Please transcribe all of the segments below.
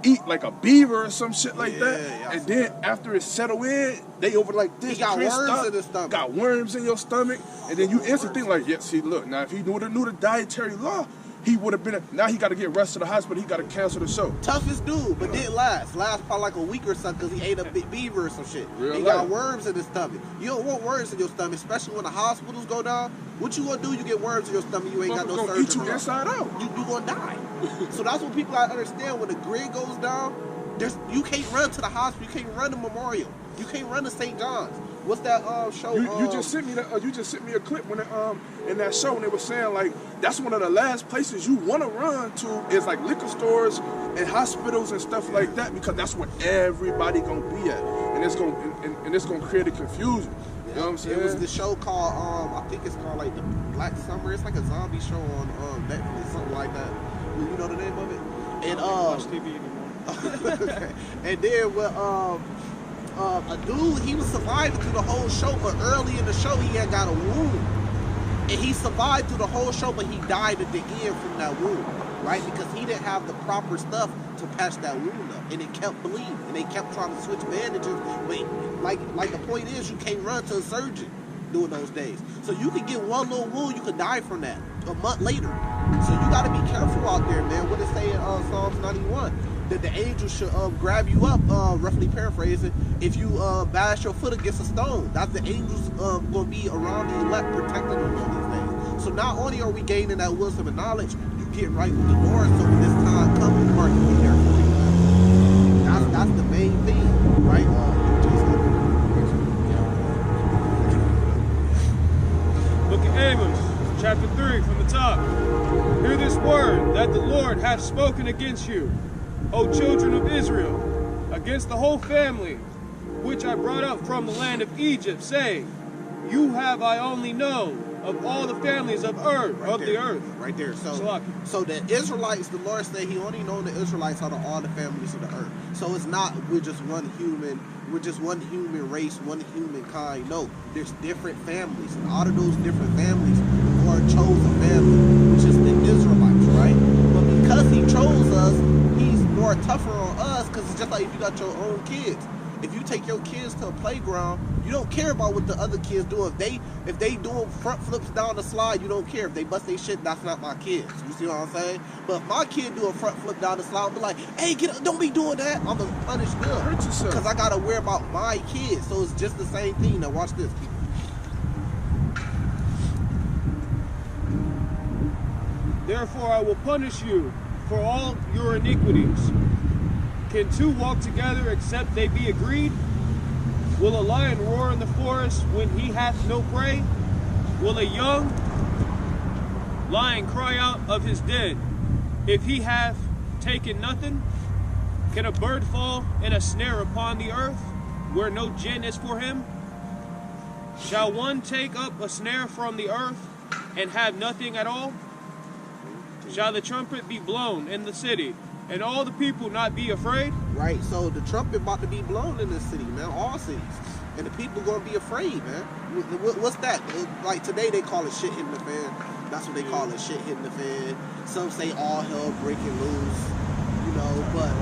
eat like a beaver or some shit like that. Yeah, And then after it settle in, they over like this. He got worms in his stomach. Got worms in your stomach. And then you instantly think like, yeah, see, look, now if he knew the dietary law, he would have been, now he got to get rushed to the hospital, he got to cancel the show. Toughest dude, but didn't last. Last probably like a week or something because he ate a big beaver or some shit. He got worms in his stomach. You don't want worms in your stomach, especially when the hospitals go down. What you gonna do? You get worms in your stomach, you ain't got no surgery. Eat you inside out. You gonna die. So that's what people gotta understand. When the grid goes down, you can't run to the hospital, you can't run to Memorial, you can't run to St. John's. What's that show? You just sent me a clip when in that show, and they were saying like that's one of the last places you want to run to is like liquor stores and hospitals and stuff like that, because that's where everybody gonna be at, and it's gonna create a confusion. You know what I'm saying? It was the show called I think it's called like the Black Summer. It's like a zombie show on Netflix, something like that. You know the name of it? And watch TV anymore. okay. And then with a dude, he was surviving through the whole show, but early in the show he had got a wound. And he survived through the whole show, but he died at the end from that wound, right? Because he didn't have the proper stuff to patch that wound up, and it kept bleeding, and they kept trying to switch bandages. But like the point is, you can't run to a surgeon during those days. So you could get one little wound, you could die from that a month later. So you got to be careful out there, man. What it say in Psalms 91? That the angels should grab you up, roughly paraphrasing, if you bash your foot against a stone. That's the angels going to be around the elect, protecting them on these things. So not only are we gaining that wisdom and knowledge, you get right with the Lord, so when this time comes, the Lord can be there for you. That's the main thing, right? Book of Amos, chapter 3, from the top. Hear this word that the Lord hath spoken against you, O children of Israel, against the whole family, which I brought up from the land of Egypt, saying, you have I only known of all the families of earth, the earth. Right there. So the Israelites, the Lord said he only known the Israelites out of all the families of the earth. So it's not we're just one human race, one human kind. No, there's different families. And out of those different families, the Lord chose a family, which is the Israelites, right? But because he chose us, he's more tougher on us, because it's just like if you got your own kids. If you take your kids to a playground, you don't care about what the other kids do. If they doing front flips down the slide, you don't care. If they bust their shit, that's not my kids. You see what I'm saying? But if my kid do a front flip down the slide, I'll be like, hey, don't be doing that. I'm going to punish them. Hurt yourself. Because I got to worry about my kids. So it's just the same thing. Now watch this. Therefore I will punish you for all your iniquities. Can two walk together except they be agreed? Will a lion roar in the forest when he hath no prey? Will a young lion cry out of his dead if he hath taken nothing? Can a bird fall in a snare upon the earth where no gin is for him? Shall one take up a snare from the earth and have nothing at all? Shall the trumpet be blown in the city, and all the people not be afraid? Right, so the trumpet about to be blown in this city, man, all cities. And the people gonna be afraid, man. What's that? Like today they call it shit hitting the fan. That's what they call it, shit hitting the fan. Some say all hell breaking loose, you know, but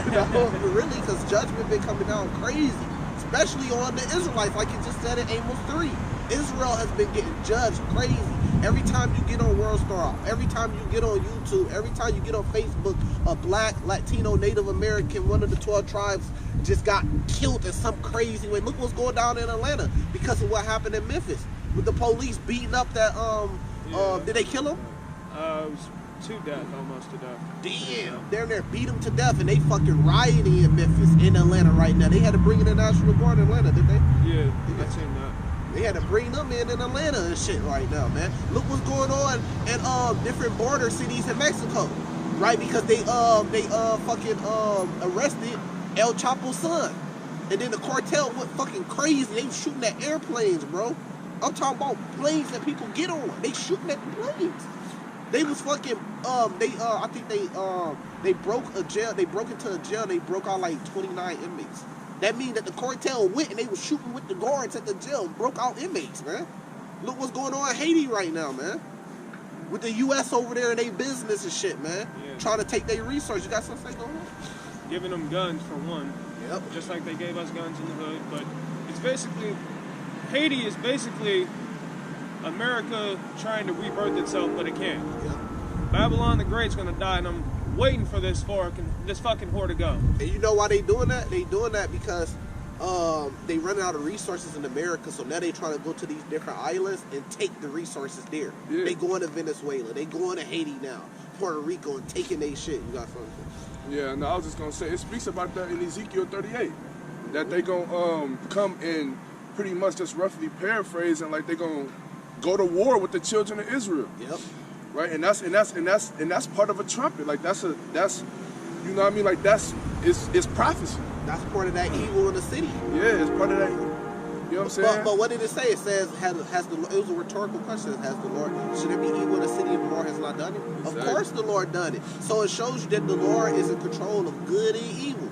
you know, really, because judgment been coming down crazy. Especially on the Israelites, like you just said in Amos 3. Israel has been getting judged crazy. Every time you get on World Star, every time you get on YouTube, every time you get on Facebook, a black, Latino, Native American, one of the 12 tribes just got killed in some crazy way. Look what's going down in Atlanta because of what happened in Memphis with the police beating up that, did they kill him? It was to death, almost to death. Damn, they're there, beat them to death, and they fucking rioting in Memphis, in Atlanta right now. They had to bring in the National Guard in Atlanta, did they? Yeah, I seen that. They had to bring them in Atlanta and shit right now, man. Look what's going on in different border cities in Mexico, right? Because they fucking arrested El Chapo's son, and then the cartel went fucking crazy. They was shooting at airplanes, bro. I'm talking about planes that people get on. They shooting at planes. They was fucking I think they broke a jail. They broke into a jail. They broke out like 29 inmates. That means that the cartel went and they was shooting with the guards at the jail, broke out inmates, man. Look what's going on in Haiti right now, man. with the U.S. over there in their business and shit, man. Yeah. Trying to take their resources. You got something going on? Giving them guns for one. Yep. Just like they gave us guns in the hood. But it's basically, Haiti is basically America trying to rebirth itself, but it can't. Yep. Babylon the Great's gonna die, and I'm waiting for this fucking whore to go. And you know why they doing that? They doing that because they running out of resources in America, so now they trying to go to these different islands and take the resources there. Yeah. They going to Venezuela. They going to Haiti now. Puerto Rico and taking their shit. You got something? Yeah, no, I was just gonna say it speaks about that in Ezekiel 38, that they gonna come and pretty much just roughly paraphrasing like they gonna go to war with the children of Israel, Yep. right? And that's part of a trumpet. Like that's you know what I mean? Like it's prophecy. That's part of that evil in the city. Yeah, it's part of that. You know what I'm saying? But what did it say? It says, it was a rhetorical question. Has the Lord, should there be evil in the city if the Lord has not done it? Exactly. Of course the Lord done it. So it shows you that the Lord is in control of good and evil.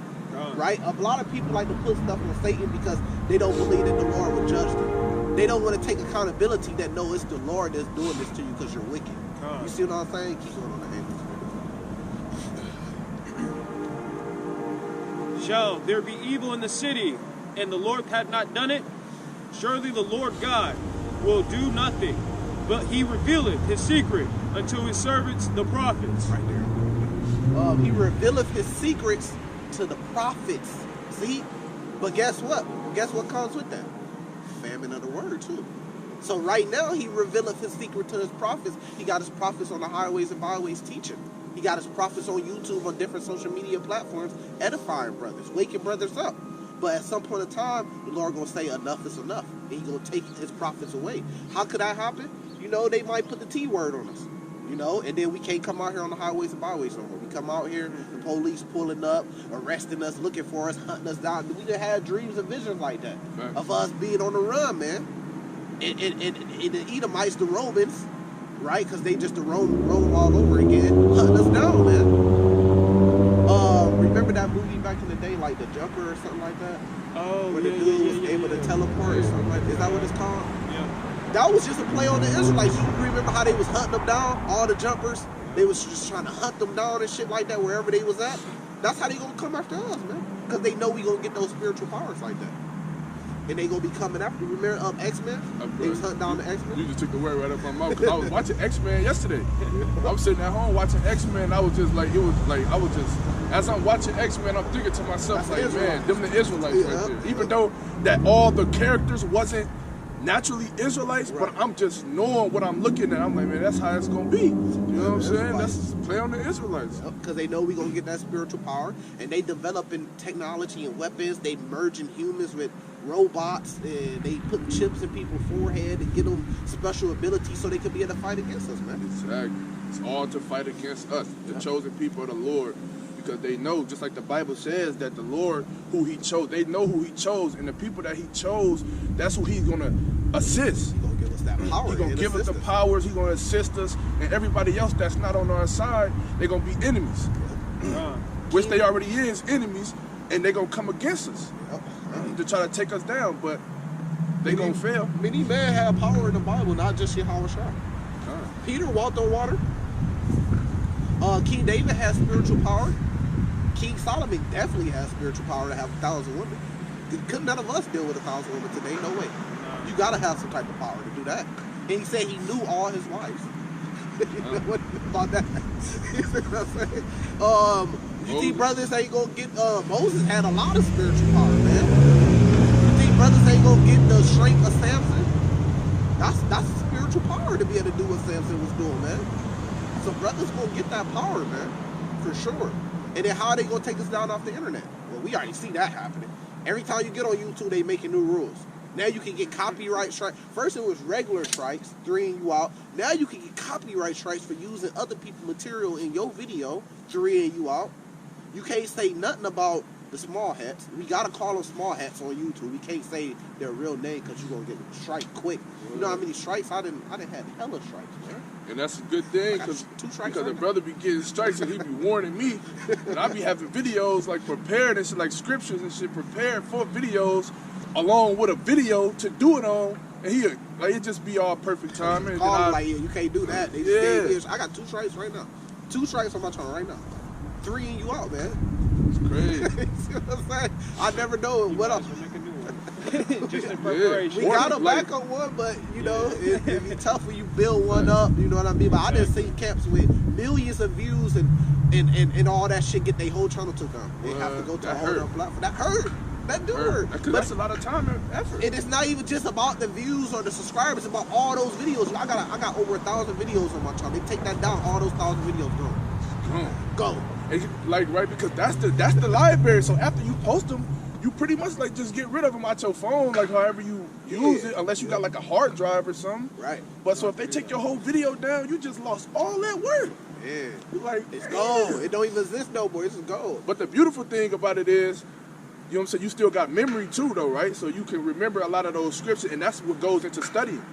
Right? A lot of people like to put stuff on Satan because they don't believe that the Lord will judge them. They don't want to take accountability that, no, it's the Lord that's doing this to you because you're wicked. You see what I'm saying? Keep going on the hand. Shall there be evil in the city, and the Lord had not done it? Surely the Lord God will do nothing, but he revealeth his secret unto his servants the prophets. Right there. He revealeth his secrets to the prophets. See? But guess what? Guess what comes with that? Famine of the word too. So right now he revealeth his secret to his prophets. He got his prophets on the highways and byways teaching. He got his prophets on YouTube, on different social media platforms, edifying brothers, waking brothers up. But at some point in time, the Lord gonna say enough is enough. And He gonna take his prophets away. How could that happen? You know, they might put the T word on us. You know, and then we can't come out here on the highways and byways no more. We come out here, the police pulling up, arresting us, looking for us, hunting us down. We done had dreams and visions like that of us being on the run, man. And the Edomites, the Romans, right? Because they just roam all over again, hunting us down, man. Remember that movie back in the day, like The Jumper or something like that? Oh, Where the dude was able to teleport or something like that. Is that what it's called? Yeah. That was just a play on the Israelites. You remember how they was hunting them down? All the jumpers? They was just trying to hunt them down and shit like that wherever they was at. That's how they gonna come after us, man. Because they know we gonna get those spiritual powers like that. And they gonna be coming after. Remember X-Men? They was hunting down the X-Men. You just took the word right out of my mouth because I was watching X-Men yesterday. I was sitting at home watching X-Men. I was just like, as I'm watching X-Men, I'm thinking to myself, That's like, man, them the Israelites Yeah, right there. yeah. Even though that all the characters wasn't naturally Israelites, Right. but I'm just knowing what I'm looking at. I'm like, man, that's how it's gonna be. You know what I'm saying? Israelites. That's play on the Israelites. Because they know we gonna get that spiritual power, and they developing technology and weapons. They merging humans with robots, and they putting chips in people's forehead and get them special abilities so they can be able to fight against us, man. Exactly. It's all to fight against us, the chosen people of the Lord. Because they know, just like the Bible says, that the Lord who he chose, they know who he chose, and the people that he chose, that's who he's going to assist. He's gonna give us that power. He's going to give us the powers, he's going to assist us, and everybody else that's not on our side, they're going to be enemies. Which they already is enemies, and they're going to come against us to try to take us down, but they going to fail. Many men have power in the Bible, not just Yahweh Shai. Peter walked on water. King David has spiritual power. King Solomon definitely has spiritual power to have 1,000 women. Couldn't none of us deal with 1,000 women today? No way. You gotta have some type of power to do that. And he said he knew all his wives. You know what about that? You know what I'm saying? You think brothers ain't gonna get? Moses had a lot of spiritual power, man. You think brothers ain't gonna get the strength of Samson? That's spiritual power to be able to do what Samson was doing, man. So brothers gonna get that power, man, for sure. And then how are they gonna take us down off the internet? Well, we already see that happening. Every time you get on YouTube, they making new rules. Now you can get copyright strikes. First it was regular strikes, 3ing you out. Now you can get copyright strikes for using other people's material in your video, 3ing you out. You can't say nothing about the small hats. We gotta call them small hats on YouTube. We can't say their real name because you're gonna get strike quick. You know how many strikes? I didn't have hella strikes, man. And that's a good thing because the brother be getting strikes and he be warning me. And I be having videos like prepared and shit, like scriptures and shit prepared for videos along with a video to do it on. And he like it just be all perfect timing. And Call then him like, yeah, you can't do that. They just gave me I got 2 strikes right now. 2 strikes on my channel right now. 3 and you out, man. It's crazy. See what I'm saying? I never know what else. Make a new one. Just in preparation. We got him back on one, but you know, it'd be tough when you build one up, you know what I mean? But I done seen camps with millions of views and all that shit get their whole channel took down. They have to go to a whole other platform. That hurt. That do hurt. Because that's a lot of time and effort. And it's not even just about the views or the subscribers, it's about all those videos. I got over 1,000 videos on my channel. They take that down, all those 1,000 videos go. And like right, because that's the library. So after you post them, you pretty much like just get rid of them out your phone, like however you use it, unless you got like a hard drive or something. Right. But so if they take your whole video down, you just lost all that work. Yeah. You like It's gold. It don't even exist no more. It's just gold. But the beautiful thing about it is, you know what I'm saying, you still got memory too though, right? So you can remember a lot of those scriptures, and that's what goes into studying.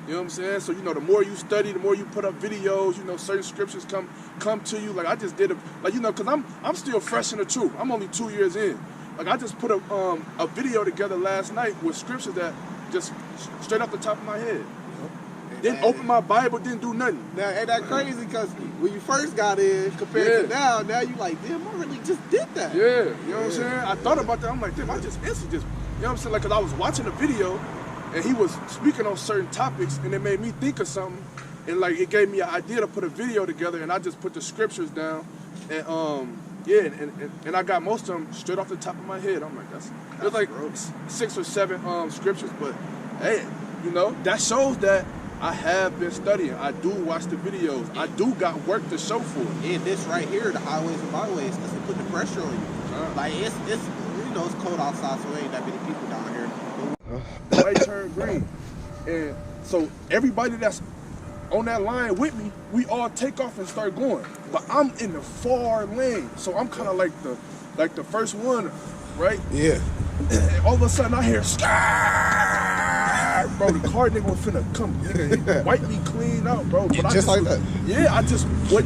You know what I'm saying? So, you know, the more you study, the more you put up videos, you know, certain scriptures come to you. Like I just did like, you know, because I'm still fresh in the truth. I'm only 2 years in. Like I just put a video together last night with scriptures that just straight off the top of my head. Didn't open my Bible, didn't do nothing. Now, ain't that crazy? Because when you first got in, compared to now you like, damn, I really just did that. Yeah, you know what I'm saying? I thought about that. I'm like, damn, I just instantly just, you know what I'm saying? Like, because I was watching a video, and he was speaking on certain topics, and it made me think of something, and like, it gave me an idea to put a video together, and I just put the scriptures down, and yeah, and I got most of them straight off the top of my head. I'm like, there's like 6 or 7 scriptures, but hey, you know, that shows that I have been studying. I do watch the videos. I do got work to show for it. And this right here, the highways and byways, because they put the pressure on you. Like it's you know, it's cold outside, so there ain't that many people down here. The light turned green, and so everybody that's on that line with me, we all take off and start going. But I'm in the far lane, so I'm kind of like the first one, right? Yeah. And all of a sudden I hear sky, bro. The car nigga was finna come, nigga, wipe me clean out, bro. But Just like that. Yeah, I just went.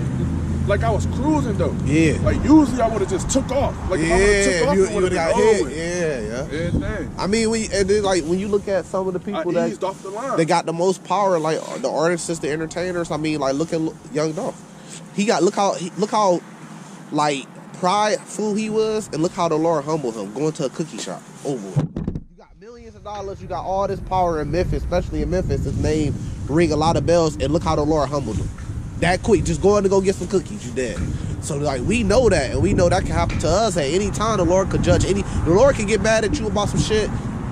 Like I was cruising though. Yeah. Like usually I would have just took off. Like if I would've took off, you it would've would have got been hit. over. Yeah. Everything. I mean, and then like when you look at some of the people I eased off the line. they got the most power, like the artists, the entertainers. I mean, like look at Young Dolph. He got look how like prideful he was, and look how the Lord humbled him going to a cookie shop. Oh boy. You got millions of dollars. You got all this power in Memphis, especially in Memphis. His name ring a lot of bells, and look how the Lord humbled him. That quick, just going to go get some cookies, you dead. So like we know that, and we know that can happen to us at any time. The Lord could judge the Lord can get mad at you about some shit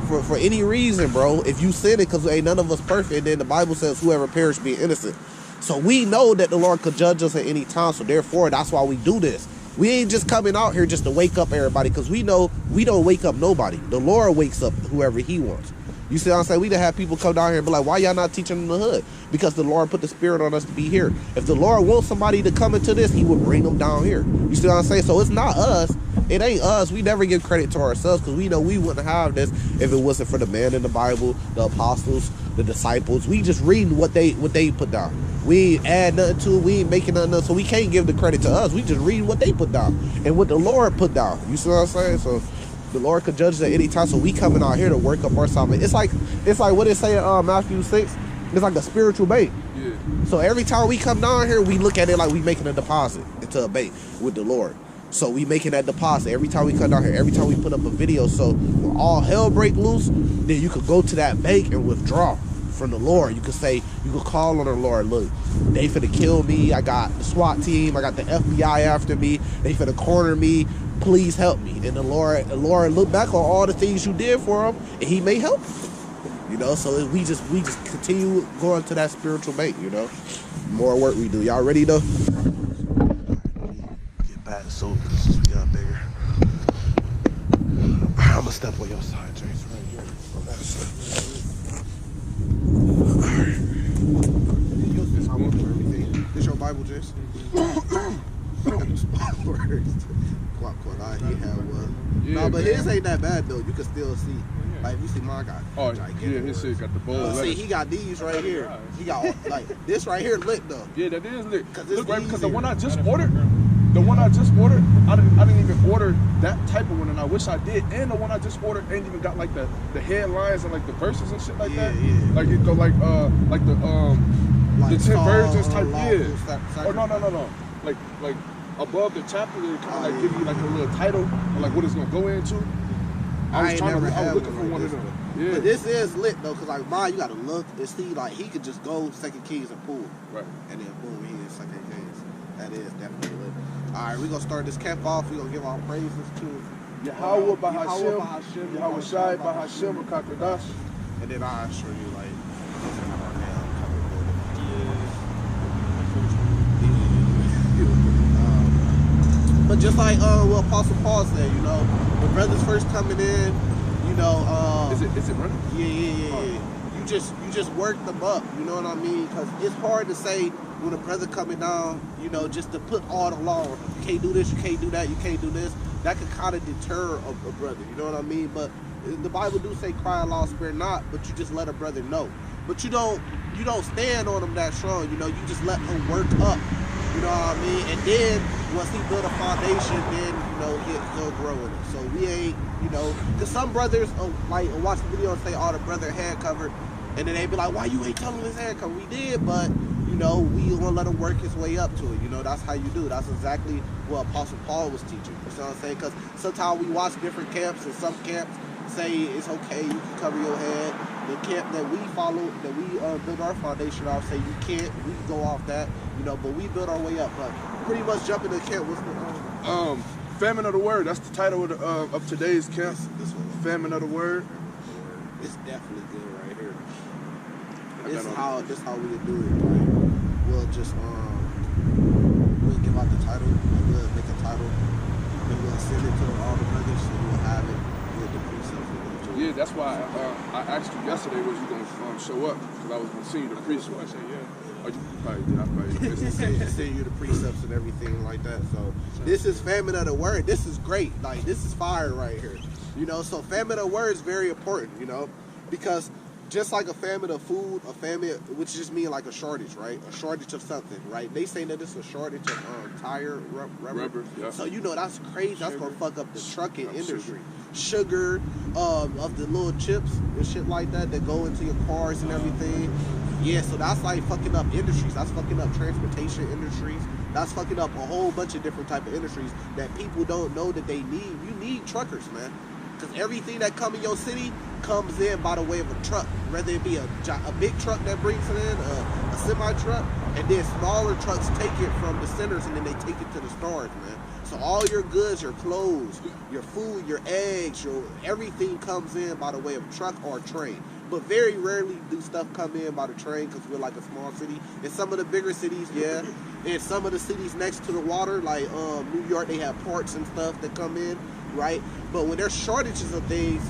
for any reason, bro. If you sin it, because ain't none of us perfect, then the Bible says whoever perished be innocent. So we know that the Lord could judge us at any time. So therefore, that's why we do this. We ain't just coming out here just to wake up everybody, because we know we don't wake up nobody. The Lord wakes up whoever he wants. You see what I'm saying? We done have people come down here and be like, why y'all not teaching in the hood? Because the Lord put the spirit on us to be here. If the Lord wants somebody to come into this, he would bring them down here. You see what I'm saying? So it's not us. It ain't us. We never give credit to ourselves, because we know we wouldn't have this if it wasn't for the man in the Bible, the apostles, the disciples. We just reading what they put down. We ain't add nothing to it. We ain't making nothing up. So we can't give the credit to us. We just reading what they put down and what the Lord put down. You see what I'm saying? So the Lord could judge us at any time, so we coming out here to work up our salvation. It's like what it say in Matthew 6. It's like a spiritual bank. Yeah. So every time we come down here, we look at it like we making a deposit into a bank with the Lord. So we making that deposit every time we come down here, every time we put up a video. So when all hell break loose, then you could go to that bank and withdraw from the Lord. You could say, you could call on the Lord. Look, they finna kill me. I got the SWAT team. I got the FBI after me. They finna corner me. Please help me. And the Lord look back on all the things you did for him, and he may help you. You know, so we just continue going to that spiritual bank, you know. More work we do. Y'all ready though? Get back soon because we got bigger. I'm gonna step on your side, James, right here. On that side. Alright. This your Bible, James? He had one. Yeah, no, but his ain't that bad though. You can still see. Like you see my guy. Oh yeah, his shit got the bold. See, he got these right here. He got like this right here lit though. Yeah, that is lit. Look right, because the one I just ordered, The one I just ordered, I didn't even order that type of one, and I wish I did. And the one I just ordered ain't even got like the headlines and like the verses and shit like that. Yeah. Like it go like the Like 10 Saul, virgins type. Lawful Yeah. Or no. Like above the chapter, they kind of like give you like a little title or like what it's gonna go into. I was looking for one of them. Yeah. But this is lit though, cause like mine, you gotta look and see. Like he could just go 2 Kings and pull, Right. and then boom, he is 2 Kings. That is definitely lit. All right, we gonna start this camp off. We gonna give our praises to Yahweh Bahashem, Bahashem, Yahweh Shai Bahashem Kakadash. and then I'll show you like but just like what Apostle Paul said, you know, when brothers first coming in, you know, Is it running? yeah. You just work them up, you know what I mean? Because it's hard to say when a brother coming down, you know, just to put all the law. You can't do this, you can't do that, you can't do this. That could kind of deter a brother, you know what I mean? But the Bible do say cry aloud, spare not, but you just let a brother know. But you don't stand on him that strong, you know, you just let him work up. You know what I mean? And then once he build a foundation, then you know he'll grow in it. So we ain't, you know, because some brothers like watch the video and say, "Oh, the brother head covered," and then they be like, "Why you ain't telling his head covered?" We did, but you know we gonna let him work his way up to it. You know that's how you do. That's exactly what Apostle Paul was teaching. You know what I'm saying? Because sometimes we watch different camps, and some camps say it's okay, you can cover your head. The camp that we follow, that we build our foundation off, say you can't. We can go off that, you know. But we build our way up. But pretty much jumping the camp. What's the Famine of the Word. That's the title of today's camp. this one? Famine of the Word. It's definitely good right here. I This got is how we would do it. Like, we'll just we'll give out the title. We'll make a title. Then we'll send it to all the brothers, so you'll have it with the precepts. Yeah, that's why I asked you yesterday, was you gonna show up? Because I was gonna send you the precepts. I said, yeah. Oh, you probably did. I probably did. Send you the precepts and everything like that. So this is famine of the word. This is great. Like this is fire right here. You know, so famine of the word is very important. You know, because just like a famine of food, a famine, which just means like a shortage, right? A shortage of something, right? They say that it's a shortage of tire rubber. Yeah. So you know that's crazy. That's Sugar. gonna fuck up the trucking industry. Sugar. Sugar, of the little chips and shit like that go into your cars and everything. Yeah, so that's like fucking up industries. That's fucking up transportation industries. That's fucking up a whole bunch of different type of industries that people don't know that they need. You need truckers, man. Because everything that come in your city comes in by the way of a truck. Whether it be a big truck that brings it in, a semi-truck, and then smaller trucks take it from the centers and then they take it to the stores, man. So all your goods, your clothes, your food, your eggs, everything comes in by the way of truck or train. But very rarely do stuff come in by the train because we're like a small city. In some of the bigger cities, yeah. In some of the cities next to the water, like New York, they have ports and stuff that come in, right? But when there's shortages of things,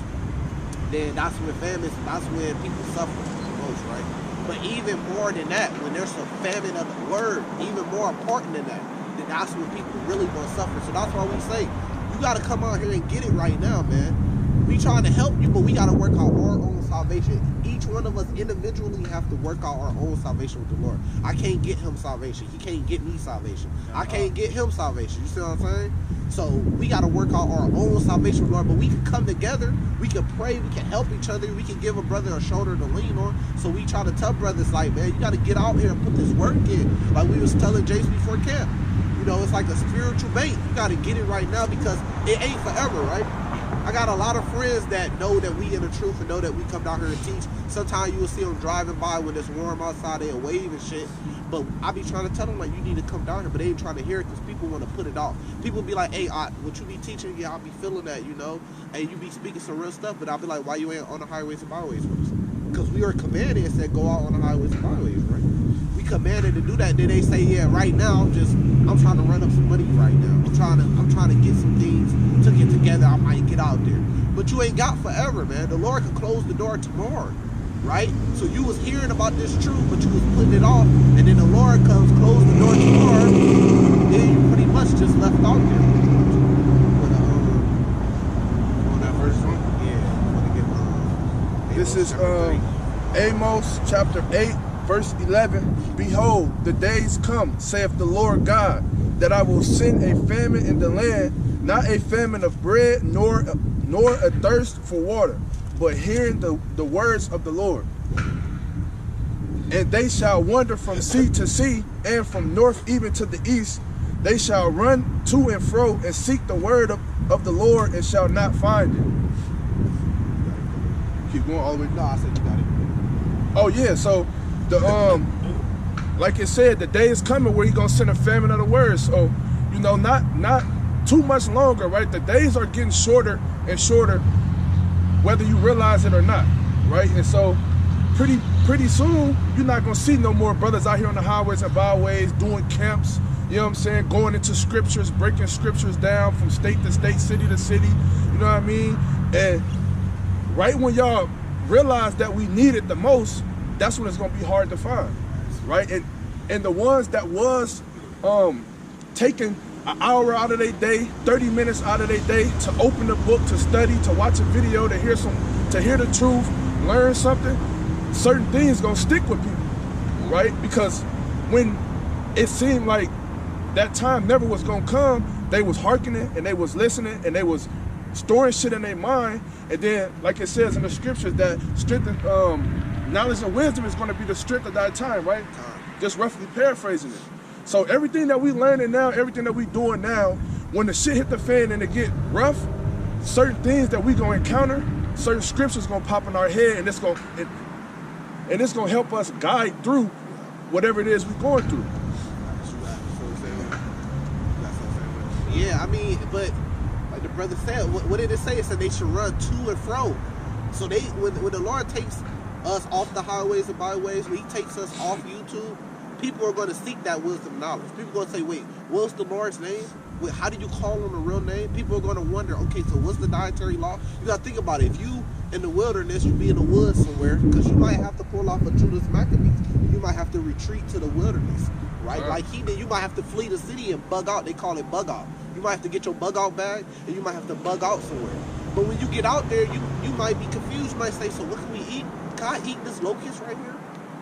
then that's when that's when people suffer the most, right? But even more than that, when there's a famine of the word, even more important than that, then that's when people really gonna suffer. So that's why we say, you gotta come out here and get it right now, man. We trying to help you, but we gotta work out our own salvation. Each one of us individually have to work out our own salvation with the Lord. I can't get him salvation. He can't get me salvation. I can't get him salvation. You see what I'm saying? So we gotta work out our own salvation with the Lord, but we can come together, we can pray, we can help each other, we can give a brother a shoulder to lean on. So we try to tell brothers like, man, you gotta get out here and put this work in. Like we was telling Jace before camp. You know, it's like a spiritual bait. You gotta get it right now because it ain't forever, right? I got a lot of friends that know that we in the truth and know that we come down here to teach. Sometimes you will see them driving by when it's warm outside, they'll wave and shit. But I be trying to tell them, like, you need to come down here, but they ain't trying to hear it because people want to put it off. People be like, hey, what you be teaching? Yeah, I'll be feeling that, you know? And you be speaking some real stuff, but I'll be like, why you ain't on the highways and byways with us? Because we are commanded and said, go out on the highways and byways, right? We commanded to do that. Then they say, yeah, right now, I'm trying to run up some money right now. I'm trying to get some things to get together. I might get out there. But you ain't got forever, man. The Lord could close the door tomorrow, right? So you was hearing about this truth, but you was putting it off, and then the Lord comes, close the door tomorrow, then you pretty much just left out there. But, On that first one? Yeah, This is chapter 3. Amos chapter 8, verse 11. Behold, the days come, saith the Lord God, that I will send a famine in the land, not a famine of bread, nor a thirst for water, but hearing the words of the Lord. And they shall wander from sea to sea, and from north even to the east. They shall run to and fro and seek the word of the Lord, and shall not find it. Keep going all the way. No, I said you got it. Oh yeah, so the like it said, the day is coming where he's gonna send a famine of the word. So, you know, not too much longer, right? The days are getting shorter and shorter, whether you realize it or not, right? And so pretty soon, you're not gonna see no more brothers out here on the highways and byways doing camps, you know what I'm saying, going into scriptures, breaking scriptures down from state to state, city to city, you know what I mean? And right when y'all realize that we need it the most, that's when it's gonna be hard to find, right? And the ones that was taking an hour out of their day, 30 minutes out of their day to open the book, to study, to watch a video, to hear the truth, learn something, certain things gonna stick with people, right? Because when it seemed like that time never was gonna come, they was hearkening and they was listening and they was storing shit in their mind. And then, like it says in the scriptures, that strength and knowledge and wisdom is gonna be the strength of that time, right? Just roughly paraphrasing it. So everything that we learning now, everything that we doing now, when the shit hit the fan and it get rough, certain things that we gonna encounter, certain scriptures gonna pop in our head, and it's gonna help us guide through whatever it is we're going through. Yeah, I mean, but like the brother said, what did it say? It said they should run to and fro. So when the Lord takes us off the highways and byways, when he takes us off YouTube, people are going to seek that wisdom knowledge. People are going to say, wait, what's the Lord's name? Wait, how do you call him a real name? People are going to wonder, okay, so what's the dietary law? You got to think about it. If you in the wilderness, you be in the woods somewhere, because you might have to pull off a Judas Maccabees. You might have to retreat to the wilderness, right? Like he did. You might have to flee the city and bug out. They call it bug out. You might have to get your bug out bag, and you might have to bug out somewhere. But when you get out there, you might be confused. You might say, so what can we eat? Can I eat this locust right here?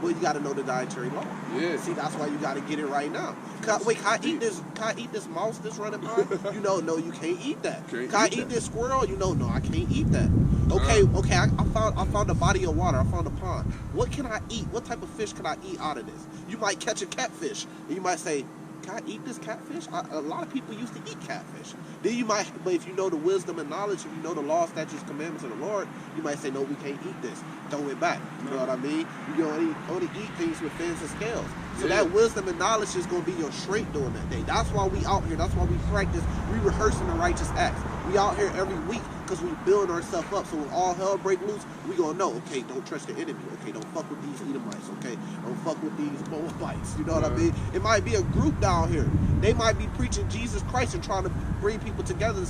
Well, you got to know the dietary law. Yeah. See, that's why you got to get it right now. Can I eat this mouse that's running by? You know, no, you can't eat that. Can I eat this squirrel? You know, no, I can't eat that. Okay, I found a body of water. I found a pond. What can I eat? What type of fish can I eat out of this? You might catch a catfish, and you might say, can I eat this catfish? A lot of people used to eat catfish. Then you might, but if you know the wisdom and knowledge, if you know the law, statutes, commandments of the Lord, you might say, no, we can't eat this. Throw it back. You know what I mean? You only eat things with fins and scales. So that wisdom and knowledge is going to be your strength during that day. That's why we out here. That's why we practice. We rehearsing the righteous acts. We out here every week because we build ourselves up. So when all hell break loose, we gonna know, okay, don't trust the enemy. Okay, don't fuck with these Edomites. Okay, don't fuck with these Moabites. You know what I mean? It might be a group down here. They might be preaching Jesus Christ and trying to bring people together.